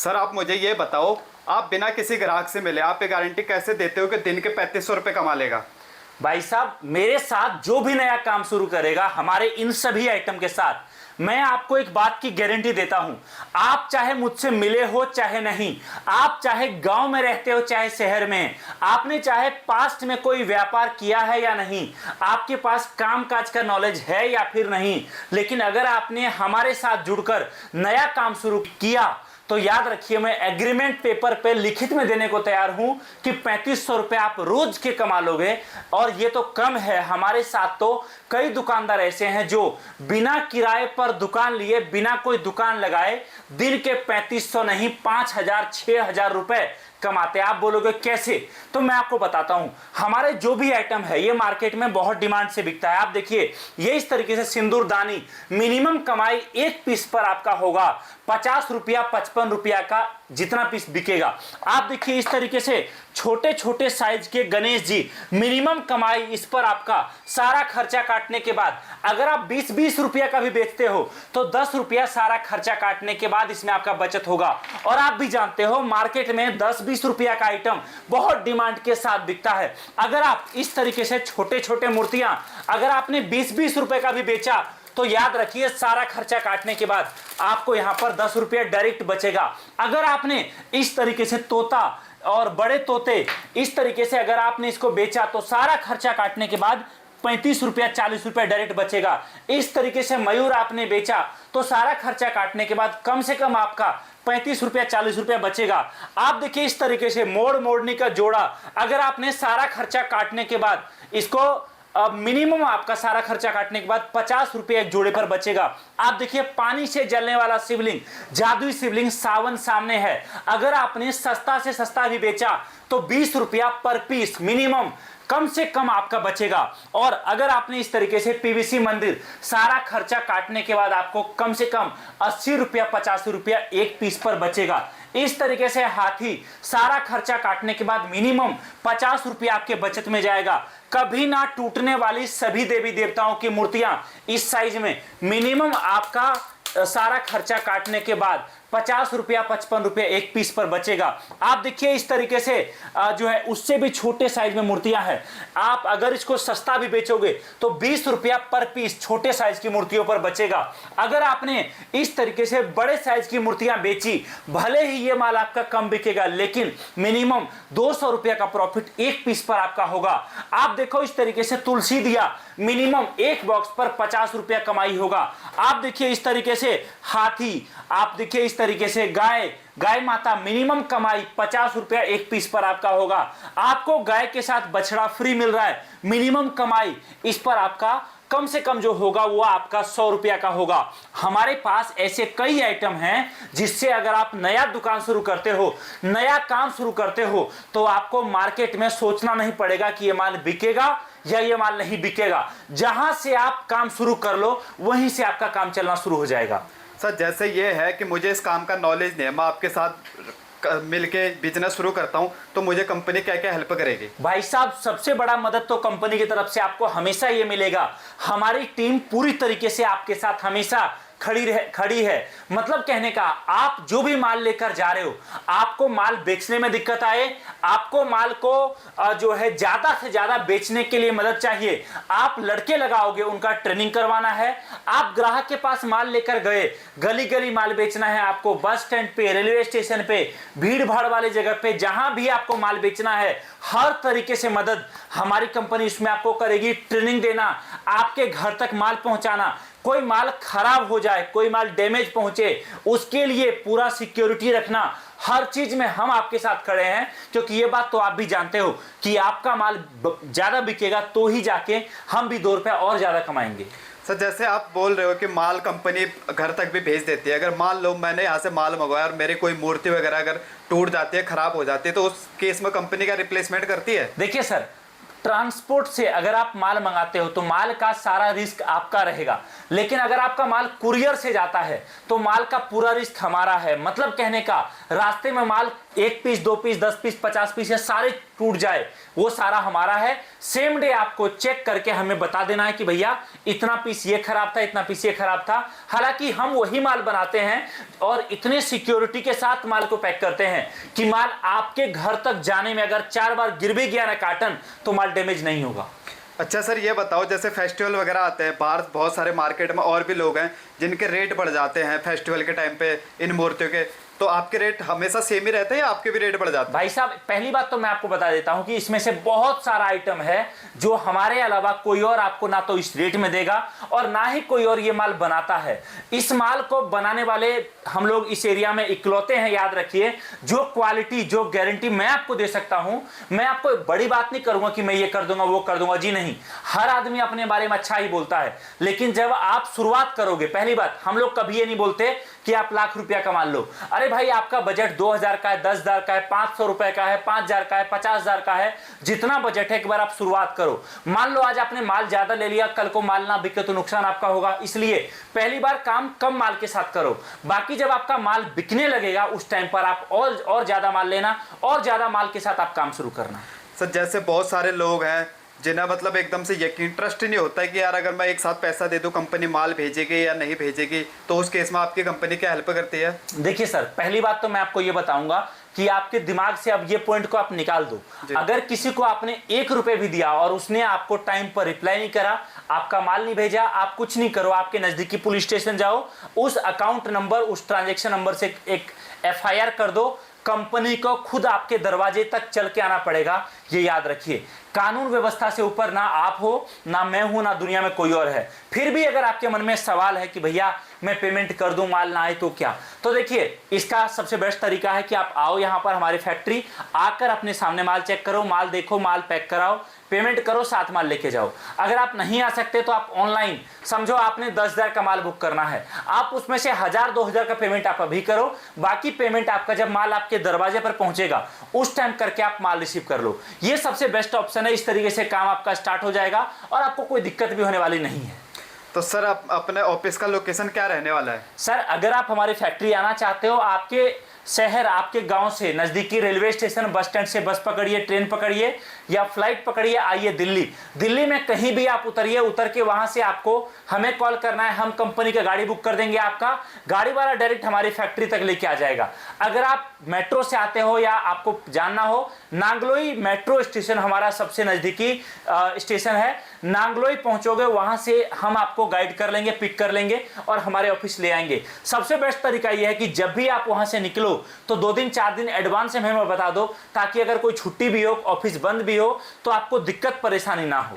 Sir आप मुझे ये बताओ, आप बिना किसी ग्राहक से मिले आप ये गारंटी कैसे देते हो कि दिन के 3500 रुपये कमा लेगा? भाई साहब, मेरे साथ जो भी नया काम शुरू करेगा हमारे इन सभी आइटम के साथ, मैं आपको एक बात की गारंटी देता हूं। आप चाहे मुझसे मिले हो चाहे नहीं, आप चाहे गांव में रहते हो चाहे शहर में, आपने चाहे पास्ट में कोई व्यापार किया है या नहीं, आपके पास कामकाज का नॉलेज है या फिर नहीं, लेकिन अगर आपने हमारे साथ जुड़कर नया काम शुरू किया तो याद रखिए, मैं एग्रीमेंट पेपर पे लिखित में देने को तैयार हूं कि 3500 रुपए आप रोज के कमा लोगे। और ये तो कम है, हमारे साथ तो कई दुकानदार ऐसे हैं जो बिना किराए पर दुकान लिए, बिना कोई दुकान लगाए दिन के 3500 नहीं 5000 6000 रुपए कमाते। आप बोलोगे कैसे, तो मैं आपको बताता हूं। हमारे जो भी आइटम है ये मार्केट में बहुत डिमांड से बिकता है। आप देखिए, ये इस तरीके से सिंदूरदानी, मिनिमम कमाई एक पीस पर आपका होगा 50 रुपया 55 रुपया का जितना पीस बिकेगा। आप देखिए इस तरीके से छोटे छोटे साइज के गणेश जी, मिनिमम कमाई इस पर आपका सारा खर्चा काटने के बाद, अगर आप 20-20 रुपया का भी बेचते हो तो 10 रुपया सारा खर्चा काटने के बाद इसमें आपका बचत होगा। और आप भी जानते हो मार्केट में 10-20 रुपया का आइटम बहुत डिमांड के साथ बिकता है। अगर आप इस तरीके से छोटे छोटे मूर्तियां अगर आपने 20-20 रुपए का भी बेचा तो याद रखिए सारा खर्चा काटने के बाद आपको यहां पर 10 रुपया डायरेक्ट बचेगा। अगर आपने इस तरीके से तोता और बड़े तोते इस तरीके से अगर आपने इसको बेचा तो सारा खर्चा काटने के बाद 35 रुपया 40 रुपया डायरेक्ट बचेगा। इस तरीके से मयूर आपने बेचा तो सारा खर्चा काटने के बाद कम से कम आपका 35 रुपया 40 रुपया बचेगा। आप देखिए इस तरीके से मोरनी का जोड़ा अगर आपने सारा खर्चा काटने के बाद इसको मिनिमम आपका सारा खर्चा काटने के बाद 50 रुपये एक जोड़े पर बचेगा। आप देखिए पानी से जलने वाला शिवलिंग, जादुई शिवलिंग सावन सामने है, अगर आपने सस्ता से सस्ता भी बेचा तो 20 रुपया पर पीस मिनिमम कम से कम आपका बचेगा। और अगर आपने इस तरीके से पीवीसी मंदिर सारा खर्चा काटने के बाद आपको कम से कम 80 रुपया 85 रुपया एक पीस पर बचेगा। इस तरीके से हाथी सारा खर्चा काटने के बाद मिनिमम 50 रुपया आपके बचत में जाएगा। कभी ना टूटने वाली सभी देवी देवताओं की मूर्तियां इस साइज में मिनिमम आपका सारा खर्चा काटने के बाद 50 रुपया 55 रुपया एक पीस पर बचेगा। आप देखिए इस तरीके से जो है उससे भी छोटे साइज में मूर्तियां हैं। आप अगर इसको सस्ता भी बेचोगे तो 20 रुपया पर पीस छोटे साइज की मूर्तियों पर बचेगा। अगर आपने इस तरीके से बड़े साइज की मूर्तियां बेची, भले ही ये माल आपका कम बिकेगा लेकिन मिनिमम 200 रुपया का प्रॉफिट एक पीस पर आपका होगा। आप देखो इस तरीके से तुलसी दिया, मिनिमम एक बॉक्स पर 50 रुपया कमाई होगा। आप देखिए इस तरीके से हाथी, आप देखिए इस तरीके से गाय माता, मिनिमम कमाई 50 रुपया एक पीस पर आपका होगा। आपको गाय के साथ बछड़ा फ्री मिल रहा है, मिनिमम कमाई इस पर आपका कम से कम जो होगा वो आपका 100 रुपया का होगा। हमारे पास ऐसे कई आइटम हैं जिससे अगर आप नया दुकान शुरू करते हो, नया काम शुरू करते हो तो आपको मार्केट में सोचना नहीं पड़ेगा कि ये माल बिकेगा या ये माल नहीं बिकेगा। जहां से आप काम शुरू कर लो वहीं से आपका काम चलना शुरू हो जाएगा। सर जैसे ये है कि मुझे इस काम का नॉलेज नहीं है, मैं आपके साथ मिलके बिजनेस शुरू करता हूं तो मुझे कंपनी क्या क्या हेल्प करेगी? भाई साहब, सबसे बड़ा मदद तो कंपनी की तरफ से आपको हमेशा ये मिलेगा। हमारी टीम पूरी तरीके से आपके साथ हमेशा खड़ी है। मतलब कहने का, आप जो भी माल लेकर जा रहे हो, आपको माल बेचने में दिक्कत आए, आपको माल को जो है ज्यादा से ज्यादा बेचने के लिए मदद चाहिए, आप लड़के लगाओगे, उनका ट्रेनिंग करवाना है, आप ग्राहक के पास माल लेकर गए, गली गली माल बेचना है आपको, बस स्टैंड पे, रेलवे स्टेशन पे, भीड़ भाड़ वाली जगह पे, जहां भी आपको माल बेचना है, हर तरीके से मदद हमारी कंपनी इसमें आपको करेगी। ट्रेनिंग देना, आपके घर तक माल पहुंचाना, कोई माल खराब हो जाए, कोई माल डैमेज पहुंचे, उसके लिए पूरा सिक्योरिटी रखना, हर चीज में हम आपके साथ खड़े हैं। क्योंकि ये बात तो आप भी जानते हो कि आपका माल ज्यादा बिकेगा तो ही जाके हम भी 2 रुपया और ज्यादा कमाएंगे। सर जैसे आप बोल रहे हो कि माल कंपनी घर तक भी भेज देती है, अगर मान लो मैंने यहाँ से माल मंगवाया और मेरी कोई मूर्ति वगैरह अगर टूट जाती है, खराब हो जाती है, तो उस केस में कंपनी का रिप्लेसमेंट करती है? देखिए सर, ट्रांसपोर्ट से अगर आप माल मंगाते हो तो माल का सारा रिस्क आपका रहेगा, लेकिन अगर आपका माल कुरियर से जाता है तो माल का पूरा रिस्क हमारा है। मतलब कहने का, रास्ते में माल 1 पीस 2 पीस 10 पीस 50 पीस या सारे टूट जाए वो सारा हमारा है। सेम डे आपको चेक करके हमें बता देना है कि भैया इतना पीस ये खराब था, इतना पीस ये खराब था। हालांकि हम वही माल बनाते हैं और इतने सिक्योरिटी के साथ माल को पैक करते हैं कि माल आपके घर तक जाने में अगर 4 बार गिर भी गया ना कार्टन तो माल डैमेज नहीं होगा। अच्छा सर, ये बताओ जैसे फेस्टिवल वगैरह आते हैं बाहर, बहुत सारे मार्केट में और भी लोग हैं जिनके रेट बढ़ जाते हैं फेस्टिवल के टाइम पे इन मूर्तियों के, तो आपके रेट हमेशा सेम ही रहते हैं या आपके भी रेट बढ़ जाते हैं? भाई साहब, पहली बात तो मैं आपको बता देता हूं कि इसमें से बहुत सारा आइटम है जो हमारे अलावा कोई और आपको ना तो इस रेट में देगा और ना ही कोई और ये माल बनाता है। इस माल को बनाने वाले हम लोग इस एरिया में इकलौते हैं, याद रखिए। जो क्वालिटी, जो गारंटी मैं आपको दे सकता हूं, मैं आपको बड़ी बात नहीं करूंगा कि मैं ये कर दूंगा वो कर दूंगा, जी नहीं। हर आदमी अपने बारे में अच्छा ही बोलता है, लेकिन जब आप शुरुआत करोगे, पहली बात हम लोग कभी ये नहीं बोलते कि आप लाख रुपया कमा लो। अरे भाई, आपका बजट 2000 का है, 10,000 का है, 500 रुपए का है, 5000 का है, 50,000 का है, जितना बजट है एक बार आप शुरुआत करो। मान लो आज आपने माल ज्यादा ले लिया, कल को माल ना बिके तो नुकसान आपका होगा। इसलिए पहली बार काम कम माल के साथ करो, बाकी जब आपका माल बिकने लगेगा उस टाइम पर आप और ज्यादा माल लेना और ज्यादा माल के साथ आप काम शुरू करना। सर जैसे बहुत सारे लोग हैं जिन्हें मतलब एकदम से यकीन, ट्रस्ट ही नहीं होता है कि यार अगर मैं एक साथ पैसा दे दूं कंपनी माल भेजेगी या नहीं भेजेगी, तो उस केस में आपकी कंपनी क्या हेल्प करती है? देखिए सर, पहली बात तो मैं आपको ये बताऊंगा कि आपके दिमाग से अब ये पॉइंट को आप निकाल दो। अगर किसी को आपने 1 रुपए भी दिया और उसने आपको टाइम पर रिप्लाई नहीं करा, आपका माल नहीं भेजा, आप कुछ नहीं करो, आपके नजदीकी पुलिस स्टेशन जाओ, उस अकाउंट नंबर, उस ट्रांजेक्शन नंबर से एक FIR कर दो। कंपनी को खुद आपके दरवाजे तक चल के आना पड़ेगा, ये याद रखिए। कानून व्यवस्था से ऊपर ना आप हो, ना मैं हूं, ना दुनिया में कोई और है। फिर भी अगर आपके मन में सवाल है कि भैया मैं पेमेंट कर दूं, माल ना आए तो क्या, तो देखिए इसका सबसे बेस्ट तरीका है कि आप आओ यहां पर हमारी फैक्ट्री, आकर अपने सामने माल चेक करो, माल देखो, माल पैक कराओ, पेमेंट करो, साथ माल लेके जाओ। अगर आप नहीं आ सकते तो आप ऑनलाइन, समझो आपने 10,000 का माल बुक करना है, आप उसमें से 1000-2000 का पेमेंट आप अभी करो, बाकी पेमेंट आपका जब माल आपके दरवाजे पर पहुंचेगा उस टाइम करके आप माल रिसीव कर लो। ये सबसे बेस्ट ऑप्शन है। इस तरीके से काम आपका स्टार्ट हो जाएगा और आपको कोई दिक्कत भी होने वाली नहीं है। तो सर आप अपने ऑफिस का लोकेशन क्या रहने वाला है? सर अगर आप हमारी फैक्ट्री आना चाहते हो, आपके शहर, आपके गांव से नजदीकी रेलवे स्टेशन, बस स्टैंड से बस पकड़िए, ट्रेन पकड़िए या फ्लाइट पकड़िए, आइए दिल्ली में कहीं भी आप उतरिए, उतर के वहां से आपको हमें कॉल करना है, हम कंपनी का गाड़ी बुक कर देंगे, आपका गाड़ी वाला डायरेक्ट हमारी फैक्ट्री तक लेके आ जाएगा। अगर आप मेट्रो से आते हो या आपको जानना हो, नांगलोई मेट्रो स्टेशन हमारा सबसे नजदीकी स्टेशन है, नांगलोई पहुंचोगे, वहां से हम आपको गाइड कर लेंगे, पिक कर लेंगे और हमारे ऑफिस ले आएंगे। सबसे बेस्ट तरीका यह है कि जब भी आप वहां से निकलो तो 2 दिन 4 दिन एडवांस में हमें बता दो, ताकि अगर कोई छुट्टी भी हो, ऑफिस बंद भी हो, तो आपको दिक्कत परेशानी ना हो।